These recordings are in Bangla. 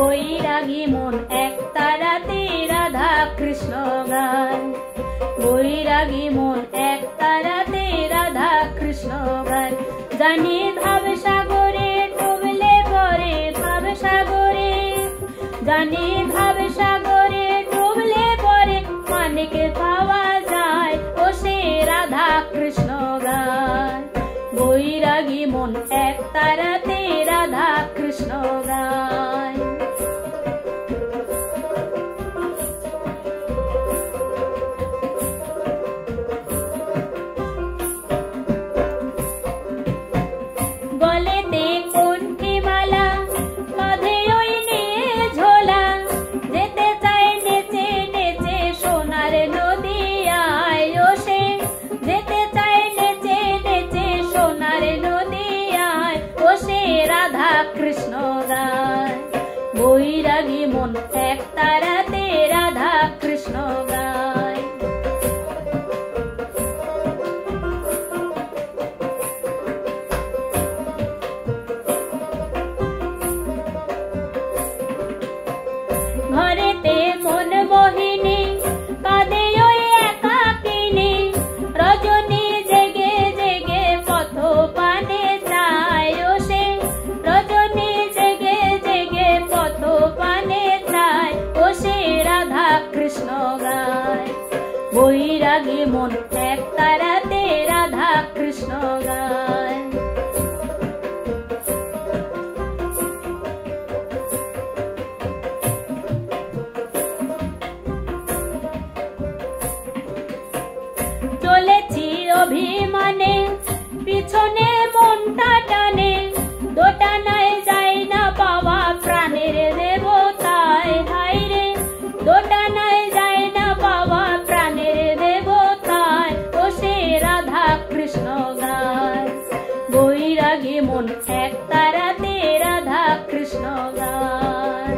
বৈরাগী মন এক তারাতে রাধা কৃষ্ণ গায়। বৈরাগী মন এক তারাতে রাধা কৃষ্ণ গায়। জানি ভাব সাগরে ডুবলে পরে, ভাব সাগরে জানি ভাব সাগরে ডুবলে পরে মানিক পাওয়া যায়, ও সে রাধা কৃষ্ণ গায়। বৈরাগী মন এক তারাতে রাধা কৃষ্ণ গায়। গলেতে কণ্ঠী মালা, কাঁধে ওই নিয়ে ঝোলা, যেতে চায় নেচে নেচে সোনার নদিয়ায়, ও সে যেতে চায় নেচে নেচে সোনার নদিয়ায়, ও সে রাধা কৃষ্ণ গায়। বৈরাগী মন এক তারাতে রাধা কৃষ্ণ গায়। ঘরেতে মন মোহিনী, কাঁদে ওই একাকিনী, রজনী জেগে জেগে পথ পানে চায়, ও সে রজনী জেগে জেগে পথ পানে চায়, ও সে রাধা কৃষ্ণ গায়। বৈরাগী মন এক তারাতে রাধা কৃষ্ণ গায়। চলেছি অভিমানে পিছনে মনটা টানে, দোটানায় যাই না পাওয়া প্রাণের দেবতায়, হায় রে দোটানায় যাই না পাওয়া প্রাণের দেবতায়, ও সে রাধা কৃষ্ণ গায়। বৈরাগী মন এক তারাতে রাধা কৃষ্ণ গায়।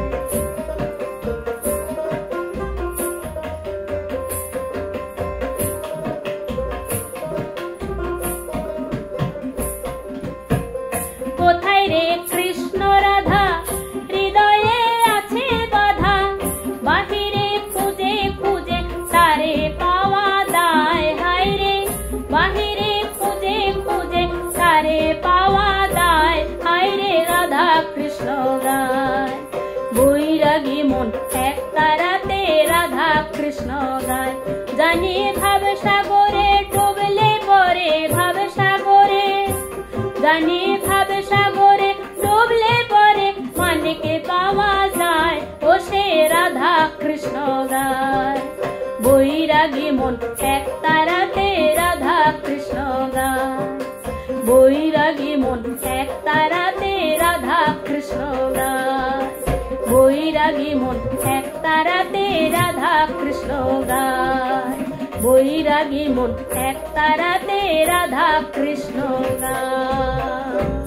কোথায় রে কৃষ্ণ রাধা, হৃদয়ে আছে বাধা, বাহিরে খুঁজে খুঁজে তারে পাওয়া দায়, হায় রে বাহিরে খুঁজে খুঁজে তারে পাওয়া দায়, হায় রে রাধা কৃষ্ণ গায়। বৈরাগী মন এক তারাতে রাধা কৃষ্ণ গায়। জানি ভাব সাগরে ডুবলে পরে, ভাব সাগরে জানি ভাব সাগরে ডুবলে পরে মানিক পাওয়া যায়, ও সে রাধা কৃষ্ণ গায়। বৈরাগী মন এক তারাতে রাধা কৃষ্ণ গায়। বৈরাগী মন এক তারাতে রাধা কৃষ্ণ গায়। বৈরাগী মন এক তারাতে রাধা কৃষ্ণ গায়। বৈরাগী মন এক তারাতে রাধা কৃষ্ণ গায়।